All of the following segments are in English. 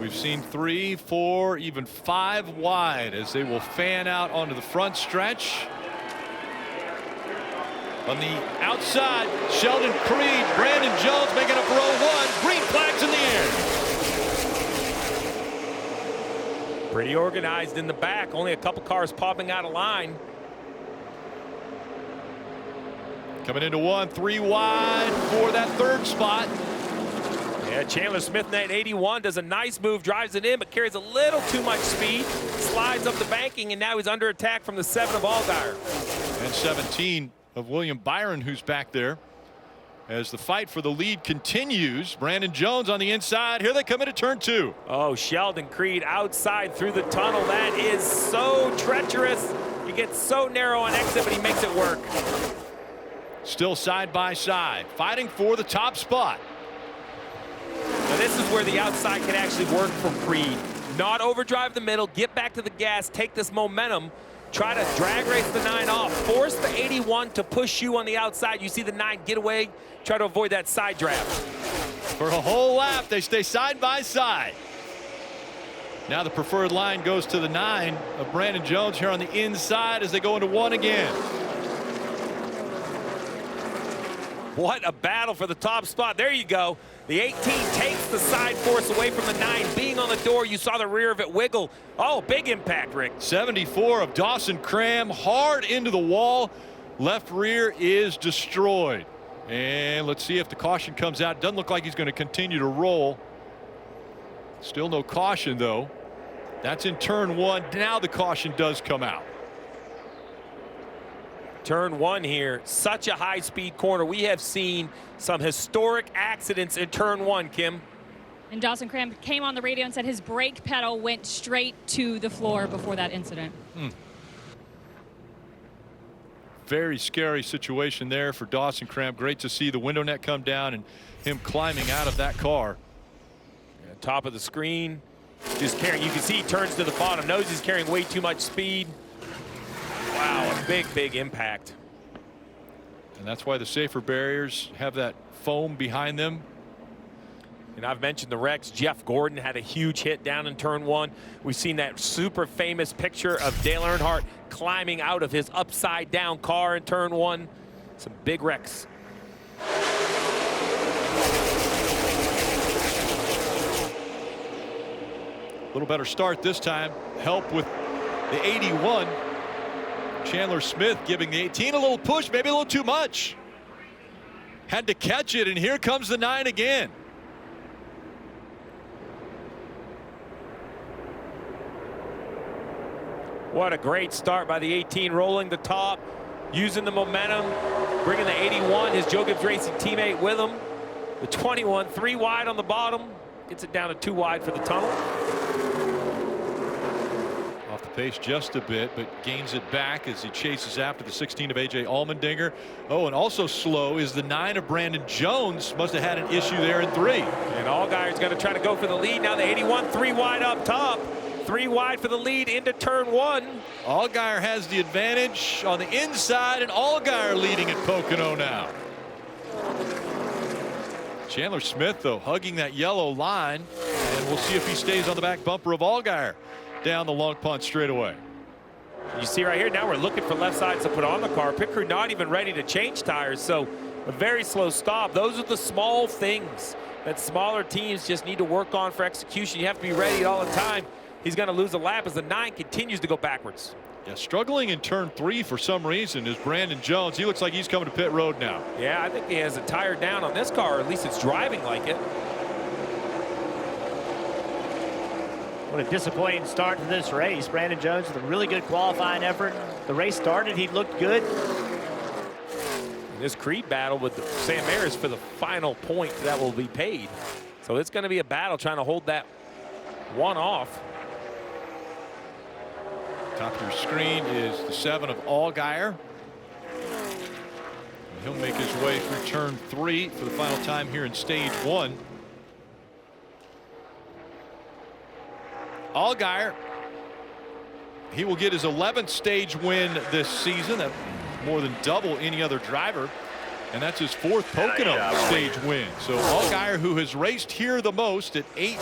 We've seen 3, 4, even 5 wide as they will fan out onto the front stretch. On the outside, Sheldon Creed, Brandon Jones making up row 1. Green flags in the air. Pretty organized in the back. Only a couple cars popping out of line. Coming into 1, 3 wide for that 3rd spot. Yeah, Chandler Smith in that 81 does a nice move, drives it in, but carries a little too much speed, slides up the banking, and now he's under attack from the 7 of Allgaier. And 17 of William Byron, who's back there. As the fight for the lead continues, Brandon Jones on the inside. Here they come into turn 2. Oh, Sheldon Creed outside through the tunnel. That is so treacherous. He gets so narrow on exit, but he makes it work. Still side by side, fighting for the top spot. Now this is where the outside can actually work for Creed. Not overdrive the middle, get back to the gas, take this momentum, try to drag race the 9 off, force the 81 to push you on the outside. You see the 9 get away, try to avoid that side draft. For a whole lap, they stay side by side. Now the preferred line goes to the 9 of Brandon Jones here on the inside as they go into 1 again. What a battle for the top spot. There you go. The 18 takes the side force away from the 9. Being on the door, you saw the rear of it wiggle. Oh, big impact, Rick. 74 of Dawson Cram, hard into the wall. Left rear is destroyed. And let's see if the caution comes out. Doesn't look like he's going to continue to roll. Still no caution, though. That's in turn 1. Now the caution does come out. Turn 1 here, such a high-speed corner. We have seen some historic accidents in turn 1, Kim. And Dawson Cram came on the radio and said his brake pedal went straight to the floor before that incident. Very scary situation there for Dawson Cram. Great to see the window net come down and him climbing out of that car. Yeah, top of the screen, just carrying. You can see he turns to the bottom, knows he's carrying way too much speed. Wow, a big, big impact. And that's why the safer barriers have that foam behind them. And I've mentioned the wrecks. Jeff Gordon had a huge hit down in turn 1. We've seen that super famous picture of Dale Earnhardt climbing out of his upside down car in turn 1. Some big wrecks. A little better start this time. Help with the 81. Chandler Smith giving the 18 a little push, maybe a little too much. Had to catch it, and here comes the 9 again. What a great start by the 18, rolling the top, using the momentum, bringing the 81, his Joe Gibbs Racing teammate with him. The 21, 3 wide on the bottom, gets it down to 2 wide for the tunnel. Off the pace just a bit, but gains it back as he chases after the 16 of A.J. Allmendinger. Oh, and also slow is the 9 of Brandon Jones. Must have had an issue there in 3. And Allgaier's going to try to go for the lead. Now the 81, 3 wide up top. 3 wide for the lead into turn 1. Allgaier has the advantage on the inside, and Allgaier leading at Pocono now. Chandler Smith, though, hugging that yellow line, and we'll see if he stays on the back bumper of Allgaier down the Long Pond straightaway. You see right here, now we're looking for left sides to put on the car. Pit crew not even ready to change tires, so a very slow stop. Those are the small things that smaller teams just need to work on for execution. You have to be ready all the time. He's going to lose a lap as the 9 continues to go backwards. Yeah, struggling in turn 3 for some reason is Brandon Jones. He looks like he's coming to pit road now. Yeah, I think he has a tire down on this car, or at least it's driving like it. What a disappointing start to this race. Brandon Jones with a really good qualifying effort. The race started, he looked good. This Creed battle with Sam Ayers for the final point that will be paid. So it's going to be a battle trying to hold that one off. Top of your screen is the 7 of Allgaier. He'll make his way through turn 3 for the final time here in stage 1. Allgaier, he will get his 11th stage win this season. That's more than double any other driver. And that's his 4th Pocono stage win. So Allgaier, who has raced here the most at 8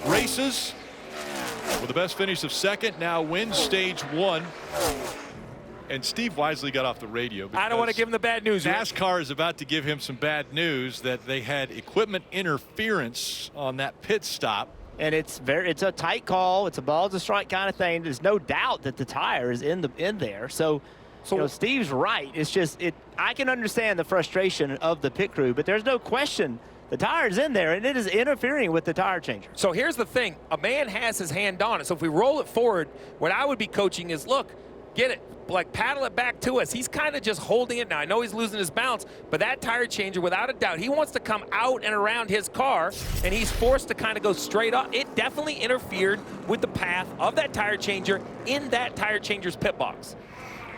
races with the best finish of second. Now wins stage 1. And Steve wisely got off the radio. I don't want to give him the bad news. NASCAR is about to give him some bad news that they had equipment interference on that pit stop. And it's a tight call. It's a ball to strike kind of thing. There's no doubt that the tire is in there. So you know, Steve's right. It's just I can understand the frustration of the pit crew, but there's no question the tire is in there and it is interfering with the tire changer. So here's the thing. A man has his hand on it. So if we roll it forward, what I would be coaching is, look, get it. Like, paddle it back to us. He's kind of just holding it now. I know he's losing his balance, but that tire changer, without a doubt, he wants to come out and around his car, and he's forced to kind of go straight up. It definitely interfered with the path of that tire changer in that tire changer's pit box.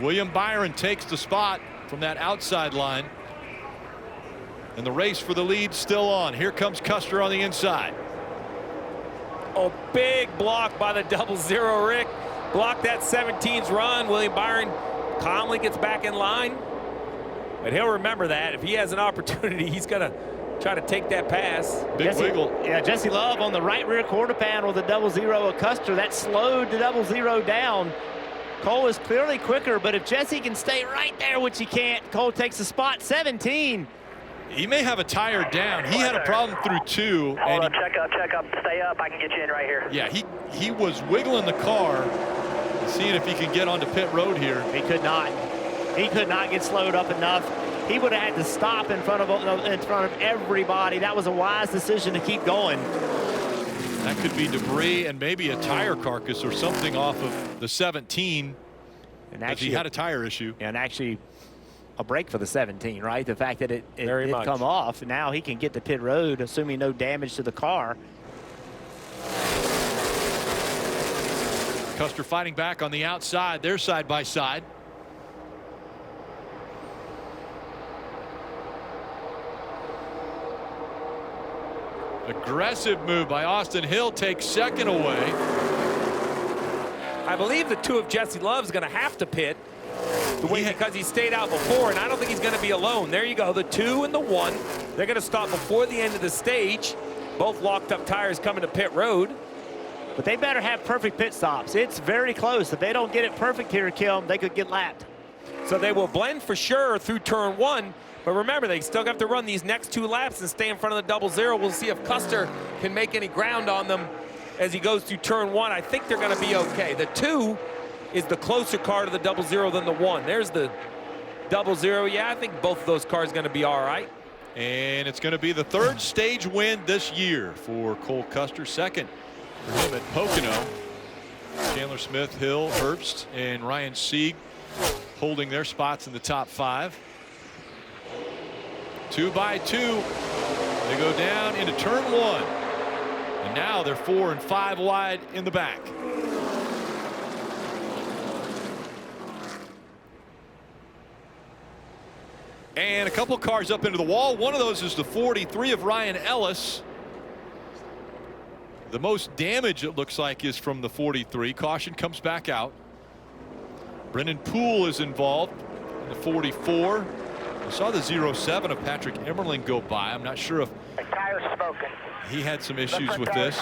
William Byron takes the spot from that outside line. And the race for the lead still on. Here comes Custer on the inside. Oh, big block by the 00, Rick. Block that 17's run. William Byron calmly gets back in line. But he'll remember that. If he has an opportunity, he's going to try to take that pass. Big wiggle. Yeah, Jesse Love on the right rear quarter panel with the 00 of Custer. That slowed the 00 down. Cole is clearly quicker, but if Jesse can stay right there, which he can't, Cole takes the spot. 17. He may have a tire down. He had a problem through 2. Hold up, check up, stay up. I can get you in right here. Yeah, he was wiggling the car, seeing if he can get onto pit road here. He could not. He could not get slowed up enough. He would have had to stop in front of everybody. That was a wise decision to keep going. That could be debris and maybe a tire carcass or something off of the 17. And actually, he had a tire issue. And actually, a break for the 17, right? The fact that it come off. Now he can get to pit road, assuming no damage to the car. Custer fighting back on the outside. They're side by side. Aggressive move by Austin Hill, takes second away. I believe the 2 of Jesse Love's going to have to pit because he stayed out before, and I don't think he's going to be alone. There you go, the 2 and the 1. They're going to stop before the end of the stage. Both locked up tires coming to pit road. But they better have perfect pit stops. It's very close. If they don't get it perfect here, Kim, they could get lapped. So they will blend for sure through turn 1. But remember, they still have to run these next 2 laps and stay in front of the 00. We'll see if Custer can make any ground on them as he goes through turn 1. I think they're going to be okay. The 2 is the closer car to the 00 than the 1. There's the 00. Yeah, I think both of those cars are going to be all right. And it's going to be the 3rd stage win this year for Cole Custer. Second for him at Pocono. Chandler Smith, Hill, Herbst, and Ryan Sieg holding their spots in the top 5. 2 by 2. They go down into turn 1. And now they're 4 and 5 wide in the back. And a couple cars up into the wall. One of those is the 43 of Ryan Ellis. The most damage, it looks like, is from the 43. Caution comes back out. Brendan Poole is involved in the 44. I saw the 07 of Patrick Emmerling go by. I'm not sure if he had some issues with this.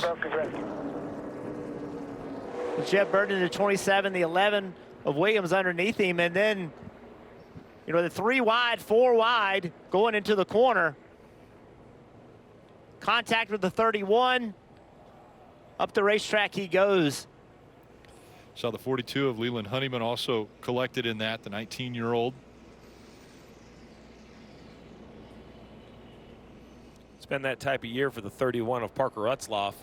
Jeff Burton, the 27, the 11 of Williams underneath him, and then, you know, the 3 wide, 4 wide going into the corner. Contact with the 31. Up the racetrack he goes. Saw the 42 of Leland Honeyman also collected in that, the 19-year-old. It's been that type of year for the 31 of Parker Utzloff.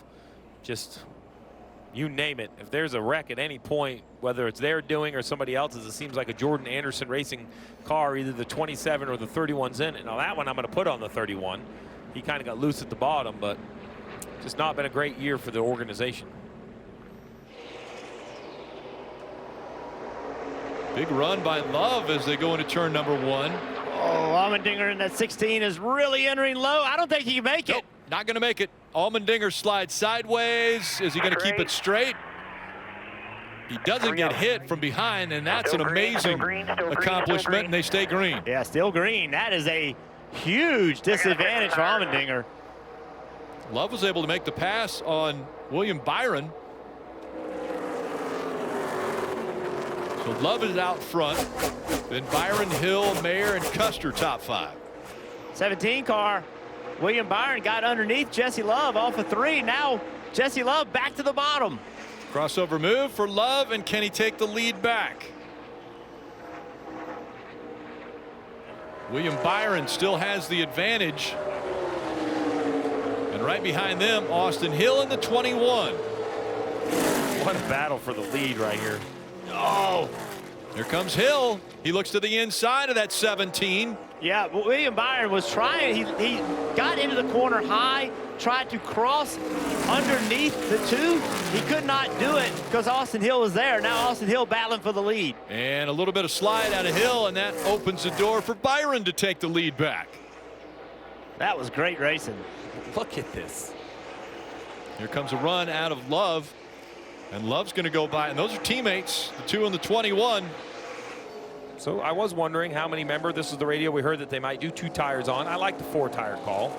Just, you name it. If there's a wreck at any point, whether it's their doing or somebody else's, it seems like a Jordan Anderson racing car, either the 27 or the 31's in it. Now that one I'm going to put on the 31. He kind of got loose at the bottom, but just not been a great year for the organization. Big run by Love as they go into turn number 1. Oh, Allmendinger in that 16 is really entering low. I don't think he can make it. Nope, not going to make it. Allmendinger slides sideways. Is he going to keep it straight? He doesn't get hit from behind, and that's an amazing accomplishment, and they stay green. Yeah, still green. That is a huge disadvantage for Allmendinger. Love was able to make the pass on William Byron. So Love is out front. Then Byron, Hill, Mayer, and Custer top 5. 17 car. William Byron got underneath Jesse Love off of 3. Now Jesse Love back to the bottom. Crossover move for Love, and can he take the lead back? William Byron still has the advantage. And right behind them, Austin Hill in the 21. What a battle for the lead right here. Oh, here comes Hill. He looks to the inside of that 17. Yeah, William Byron was trying. He got into the corner high, tried to cross underneath the 2. He could not do it because Austin Hill was there. Now Austin Hill battling for the lead. And a little bit of slide out of Hill, and that opens the door for Byron to take the lead back. That was great racing. Look at this. Here comes a run out of Love. And Love's going to go by, and those are teammates, the 2 and the 21. So I was wondering how many, remember this is the radio, we heard that they might do 2 tires on. I like the 4-tire call.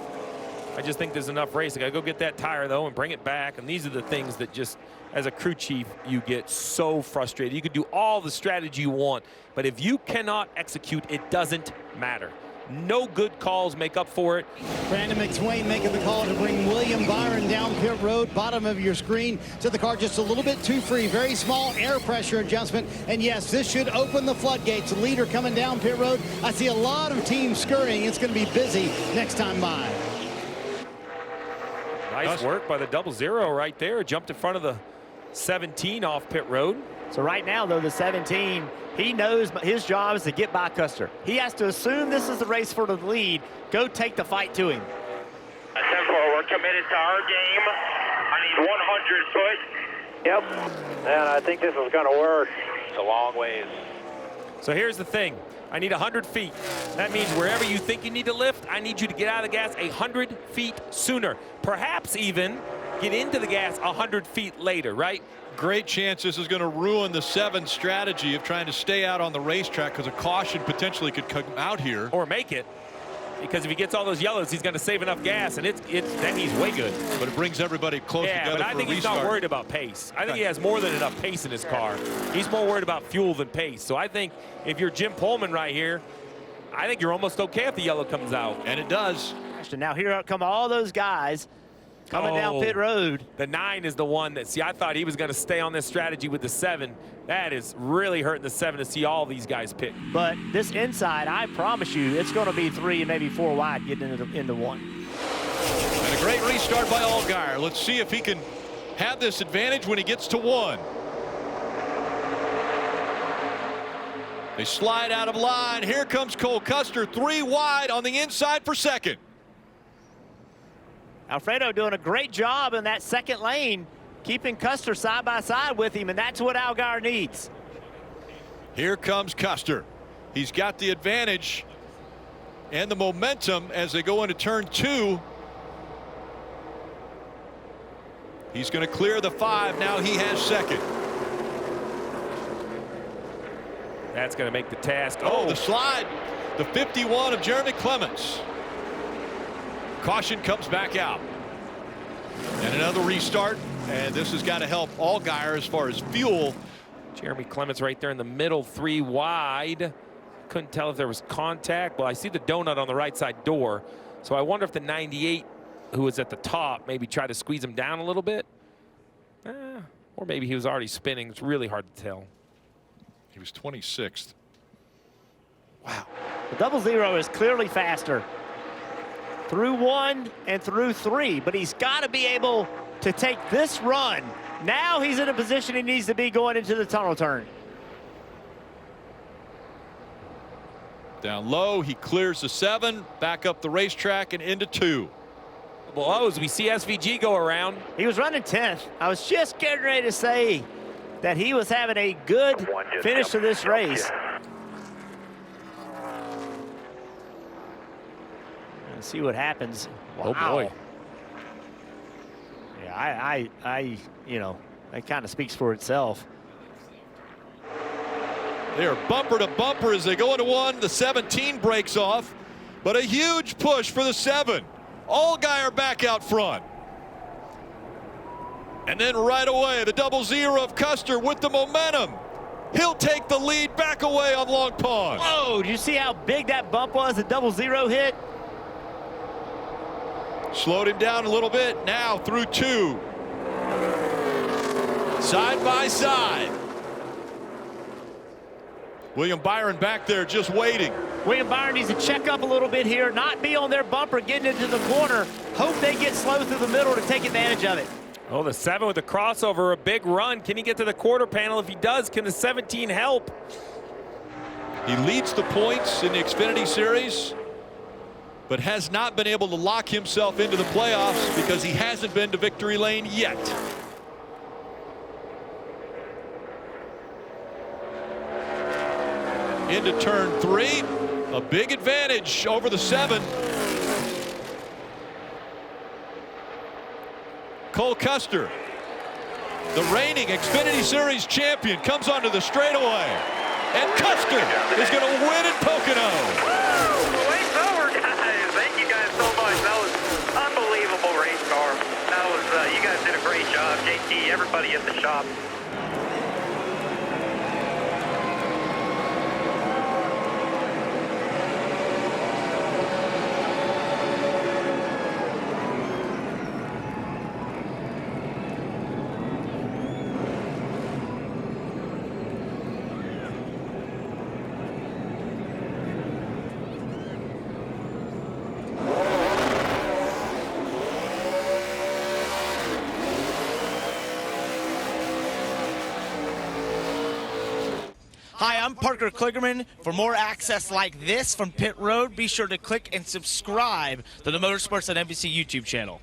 I just think there's enough racing. I go get that tire though and bring it back, and these are the things that just, as a crew chief, you get so frustrated. You could do all the strategy you want, but if you cannot execute, it doesn't matter. No good calls make up for it. Brandon McSwain making the call to bring William Byron down pit road, bottom of your screen. To the car just a little bit too free, very small air pressure adjustment. And yes, this should open the floodgates. Leader coming down pit road. I see a lot of teams scurrying. It's going to be busy next time by. Nice work by the 00 right there. Jumped in front of the 17 off pit road. So right now, though, the 17, he knows his job is to get by Custer. He has to assume this is the race for the lead. Go take the fight to him. 10-4, we're committed to our game. I need 100 foot. Yep, and I think this is going to work. It's a long ways. So here's the thing. I need 100 feet. That means wherever you think you need to lift, I need you to get out of the gas 100 feet sooner. Perhaps even get into the gas 100 feet later, right? Great chance this is going to ruin the 7 strategy of trying to stay out on the racetrack because a caution potentially could come out here. Or make it. Because if he gets all those yellows, he's going to save enough gas, and then he's way good. But it brings everybody close together. Yeah, but I think he's not worried about pace. I think he has more than enough pace in his car. He's more worried about fuel than pace. So I think if you're Jim Pullman right here, I think you're almost okay if the yellow comes out. And it does. Now here come all those guys coming down pit road. The 9 is the one that, see, I thought he was going to stay on this strategy with the 7. That is really hurting the 7 to see all these guys pit. But this inside, I promise you, it's going to be 3 and maybe 4 wide getting into 1. And a great restart by Allgaier. Let's see if he can have this advantage when he gets to 1. They slide out of line. Here comes Cole Custer, 3 wide on the inside for 2nd. Alfredo doing a great job in that 2nd lane, keeping Custer side by side with him, and that's what Allgaier needs. Here comes Custer. He's got the advantage and the momentum as they go into turn 2. He's going to clear the 5. Now he has 2nd. That's going to make the task. Oh, the slide. The 51 of Jeremy Clements. Caution comes back out. And another restart. And this has got to help Allgaier as far as fuel. Jeremy Clements right there in the middle, 3 wide. Couldn't tell if there was contact. Well, I see the donut on the right side door. So I wonder if the 98, who was at the top, maybe tried to squeeze him down a little bit. Or maybe he was already spinning. It's really hard to tell. He was 26th. Wow. The 00 is clearly faster through 1 and through 3, but he's got to be able to take this run. Now he's in a position he needs to be going into the tunnel turn. Down low, he clears the 7, back up the racetrack and into 2. Well, as we see SVG go around. He was running 10th. I was just getting ready to say that he was having a good finish to this race. Let's see what happens. Wow. Oh boy. Yeah, you know, that kind of speaks for itself. They are bumper to bumper as they go into 1. The 17 breaks off, but a huge push for the 7. Allgaier back out front. And then right away, the double zero of Custer with the momentum. He'll take the lead back away on Long Pond. Whoa, did you see how big that bump was, the double zero hit? Slowed him down a little bit. Now through 2. Side by side. William Byron back there just waiting. William Byron needs to check up a little bit here, not be on their bumper getting into the corner. Hope they get slow through the middle to take advantage of it. Oh, the 7 with the crossover, a big run. Can he get to the quarter panel? If he does, can the 17 help? He leads the points in the Xfinity Series, but has not been able to lock himself into the playoffs because he hasn't been to victory lane yet. Into turn 3, a big advantage over the 7. Cole Custer, the reigning Xfinity Series champion, comes onto the straightaway. And Custer is going to win in Pocono. Race over, guys. Thank you guys so much. That was unbelievable race car. That was, you guys did a great job. JT, everybody at the shop. Hi, I'm Parker Kligerman. For more access like this from Pit Road, be sure to click and subscribe to the Motorsports on NBC YouTube channel.